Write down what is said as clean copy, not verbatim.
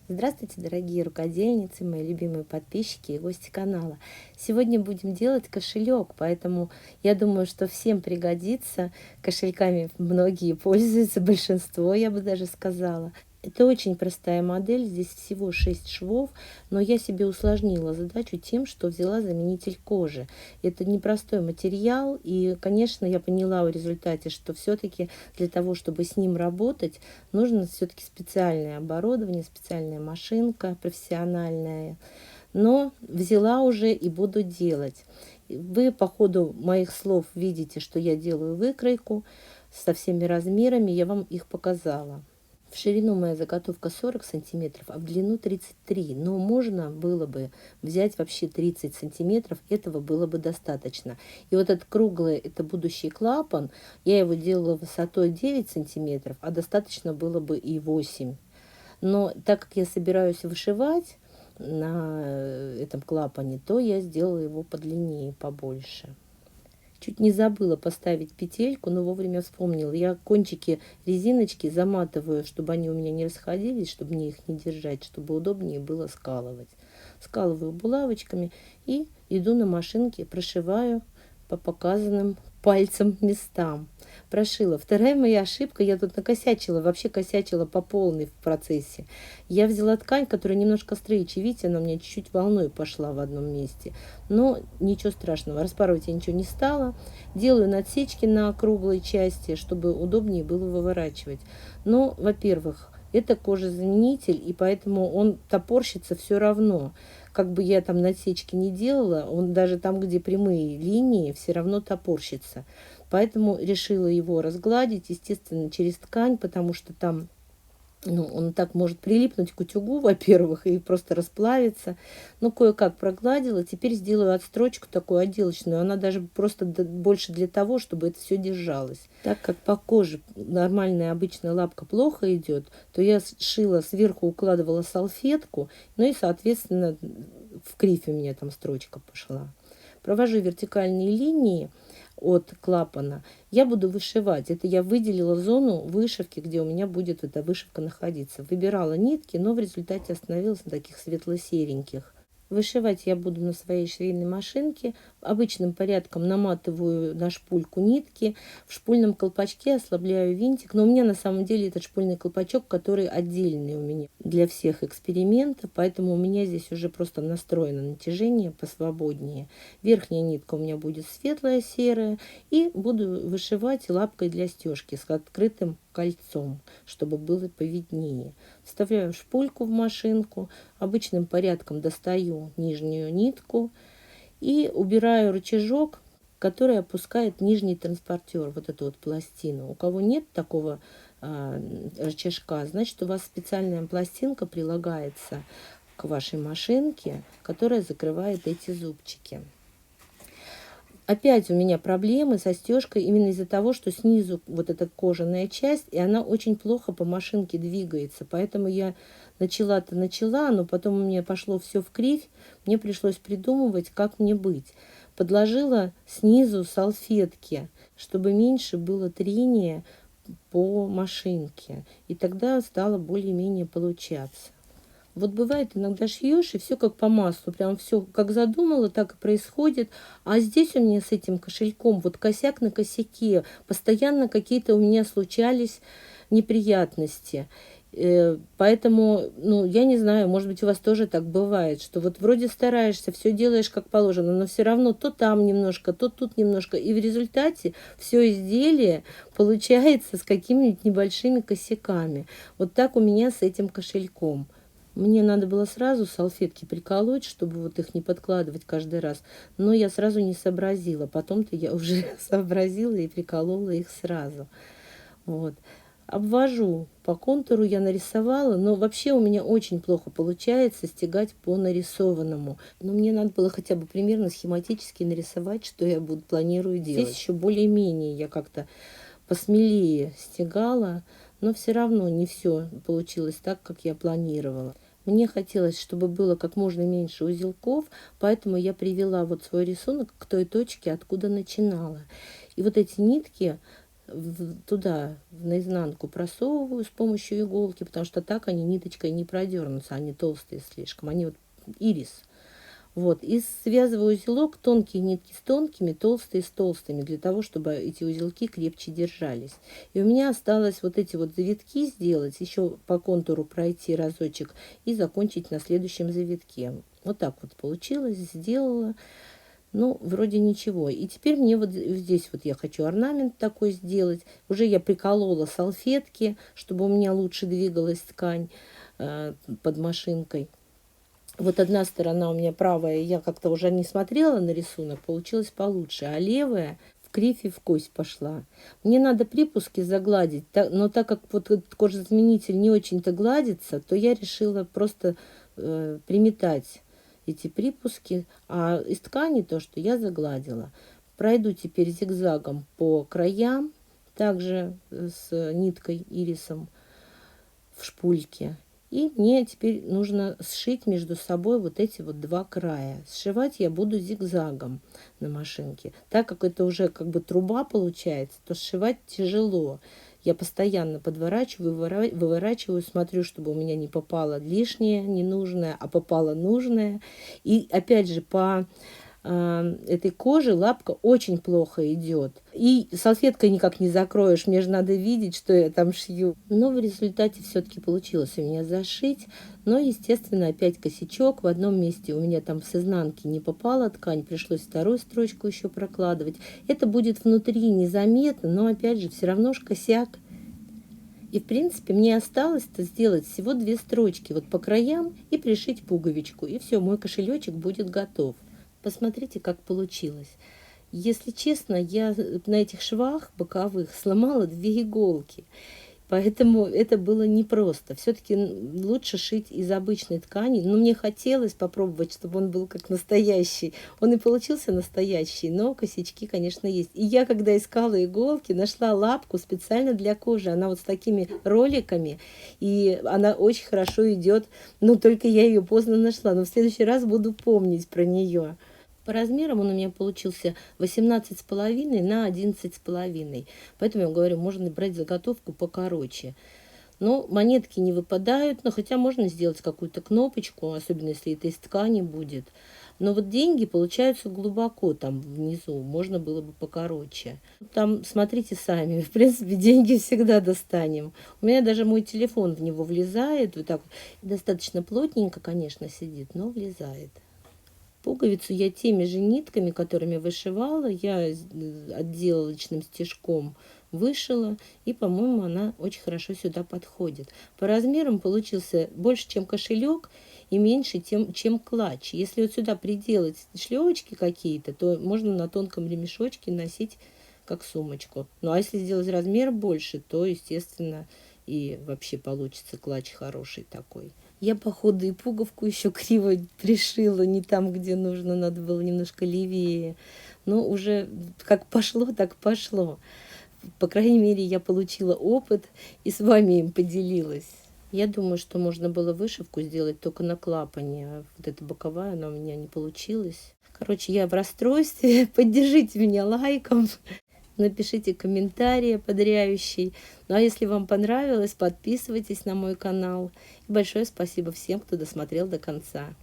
Здравствуйте, дорогие рукодельницы, мои любимые подписчики и гости канала. Сегодня будем делать кошелек, поэтому я думаю, что всем пригодится. Кошельками многие пользуются, большинство, я бы даже сказала. Это очень простая модель, здесь всего 6 швов, но я себе усложнила задачу тем, что взяла заменитель кожи. Это непростой материал, и, конечно, я поняла в результате, что все-таки для того, чтобы с ним работать, нужно все-таки специальное оборудование, специальная машинка профессиональная. Но взяла уже и буду делать. Вы по ходу моих слов видите, что я делаю выкройку со всеми размерами, я вам их показала. В ширину моя заготовка 40 сантиметров, а в длину 33. Но можно было бы взять вообще 30 сантиметров, этого было бы достаточно. И вот этот круглый, это будущий клапан, я его делала высотой 9 сантиметров, а достаточно было бы и 8. Но так как я собираюсь вышивать на этом клапане, то я сделала его подлиннее, побольше. Чуть не забыла поставить петельку, но вовремя вспомнила. Я кончики резиночки заматываю, чтобы они у меня не расходились, чтобы мне их не держать, чтобы удобнее было скалывать. Скалываю булавочками и иду на машинке, прошиваю по показанным пальцем местам. Прошила. Вторая моя ошибка, я тут накосячила, вообще косячила по полной в процессе. Я взяла ткань, которая немножко стрейчи, видите, она у меня чуть-чуть волной пошла в одном месте. Но ничего страшного, распарывать я ничего не стала. Делаю надсечки на круглой части, чтобы удобнее было выворачивать. Но, во-первых, это кожезаменитель, и поэтому он топорщится все равно. Как бы я там надсечки не делала, он даже там, где прямые линии, все равно топорщится. Поэтому решила его разгладить, естественно, через ткань, потому что там он так может прилипнуть к утюгу, во-первых, и просто расплавиться. Ну, кое-как прогладила. Теперь сделаю отстрочку такую отделочную. Она даже просто больше для того, чтобы это все держалось. Так как по коже нормальная обычная лапка плохо идет, то я шила сверху, укладывала салфетку. Ну и, соответственно, в кривь у меня там строчка пошла. Провожу вертикальные линии от клапана, я буду вышивать. Это я выделила зону вышивки, где у меня будет эта вышивка находиться. Выбирала нитки, но в результате остановилась на таких светло-сереньких. Вышивать я буду на своей швейной машинке. Обычным порядком наматываю на шпульку нитки. В шпульном колпачке ослабляю винтик. Но у меня на самом деле этот шпульный колпачок, который отдельный у меня для всех экспериментов. Поэтому у меня здесь уже просто настроено натяжение посвободнее. Верхняя нитка у меня будет светлая, серая. И буду вышивать лапкой для стежки с открытым кольцом, чтобы было повиднее. Вставляю шпульку в машинку, обычным порядком достаю нижнюю нитку и убираю рычажок, который опускает нижний транспортер, вот эту вот пластину. У кого нет такого рычажка, значит, у вас специальная пластинка прилагается к вашей машинке, которая закрывает эти зубчики. Опять у меня проблемы со стежкой именно из-за того, что снизу вот эта кожаная часть, и она очень плохо по машинке двигается. Поэтому я начала, но потом у меня пошло все в кривь. Мне пришлось придумывать, как мне быть. Подложила снизу салфетки, чтобы меньше было трения по машинке. И тогда стало более-менее получаться. Вот бывает, иногда шьешь, и все как по маслу. Прям все как задумала, так и происходит. А здесь у меня с этим кошельком вот косяк на косяке. Постоянно какие-то у меня случались неприятности. Поэтому, я не знаю, может быть, у вас тоже так бывает, что вот вроде стараешься, все делаешь как положено, но все равно то там немножко, то тут немножко. И в результате все изделие получается с какими-нибудь небольшими косяками. Вот так у меня с этим кошельком. Мне надо было сразу салфетки приколоть, чтобы вот их не подкладывать каждый раз. Но я сразу не сообразила. Потом-то я уже сообразила и приколола их сразу. Вот. Обвожу. По контуру я нарисовала, но вообще у меня очень плохо получается стягать по нарисованному. Но мне надо было хотя бы примерно схематически нарисовать, что я планирую делать. Здесь еще более-менее я как-то посмелее стягала, но все равно не все получилось так, как я планировала. Мне хотелось, чтобы было как можно меньше узелков, поэтому я привела вот свой рисунок к той точке, откуда начинала. И вот эти нитки туда, наизнанку просовываю с помощью иголки, потому что так они ниточкой не продернутся, они толстые слишком, они вот ирис. Вот, и связываю узелок, тонкие нитки с тонкими, толстые с толстыми, для того, чтобы эти узелки крепче держались. И у меня осталось вот эти вот завитки сделать, еще по контуру пройти разочек и закончить на следующем завитке. Вот так вот получилось, сделала. Ну, вроде ничего. И теперь мне вот здесь вот я хочу орнамент такой сделать. Уже я приколола салфетки, чтобы у меня лучше двигалась ткань под машинкой. Вот одна сторона у меня правая, я как-то уже не смотрела на рисунок, получилось получше, а левая в кривь и в кость пошла. Мне надо припуски загладить, но так как вот этот кожезаменитель не очень-то гладится, то я решила просто приметать эти припуски, а из ткани то, что я загладила. Пройду теперь зигзагом по краям, также с ниткой ирисом в шпульке. И мне теперь нужно сшить между собой вот эти вот два края. Сшивать я буду зигзагом на машинке. Так как это уже как бы труба получается, то сшивать тяжело. Я постоянно подворачиваю, выворачиваю, смотрю, чтобы у меня не попало лишнее, ненужное, а попало нужное. И опять же по этой кожи лапка очень плохо идет. И салфеткой никак не закроешь, мне же надо видеть, что я там шью. Но в результате все-таки получилось у меня зашить. Но, естественно, опять косячок. В одном месте у меня там с изнанки не попала ткань, пришлось вторую строчку еще прокладывать. Это будет внутри незаметно, но опять же все равно ж косяк. И, в принципе, мне осталось-то сделать всего 2 строчки вот по краям и пришить пуговичку. И все, мой кошелечек будет готов. Посмотрите, как получилось. Если честно, я на этих швах боковых сломала 2 иголки. Поэтому это было непросто. Все-таки лучше шить из обычной ткани. Но мне хотелось попробовать, чтобы он был как настоящий. Он и получился настоящий, но косячки, конечно, есть. И я, когда искала иголки, нашла лапку специально для кожи. Она вот с такими роликами, и она очень хорошо идет. Но только я ее поздно нашла. Но в следующий раз буду помнить про нее. По размерам он у меня получился 18,5 на 11,5. Поэтому я говорю, можно брать заготовку покороче. Но монетки не выпадают, но хотя можно сделать какую-то кнопочку, особенно если это из ткани будет. Но вот деньги получаются глубоко там внизу, можно было бы покороче. Там смотрите сами, в принципе, деньги всегда достанем. У меня даже мой телефон в него влезает, вот так достаточно плотненько, конечно, сидит, но влезает. Пуговицу я теми же нитками, которыми вышивала, я отделочным стежком вышила, и, по-моему, она очень хорошо сюда подходит. По размерам получился больше, чем кошелек, и меньше, чем клатч. Если вот сюда приделать шлевочки какие-то, то можно на тонком ремешочке носить как сумочку. Ну, а если сделать размер больше, то, естественно, и вообще получится клатч хороший такой. Я, походу, и пуговку еще криво пришила, не там, где нужно, надо было немножко левее. Но уже как пошло, так пошло. По крайней мере, я получила опыт и с вами им поделилась. Я думаю, что можно было вышивку сделать только на клапане. А вот эта боковая, она у меня не получилась. Короче, я в расстройстве. Поддержите меня лайком. Напишите комментарий ободряющий. Ну а если вам понравилось, подписывайтесь на мой канал. И большое спасибо всем, кто досмотрел до конца.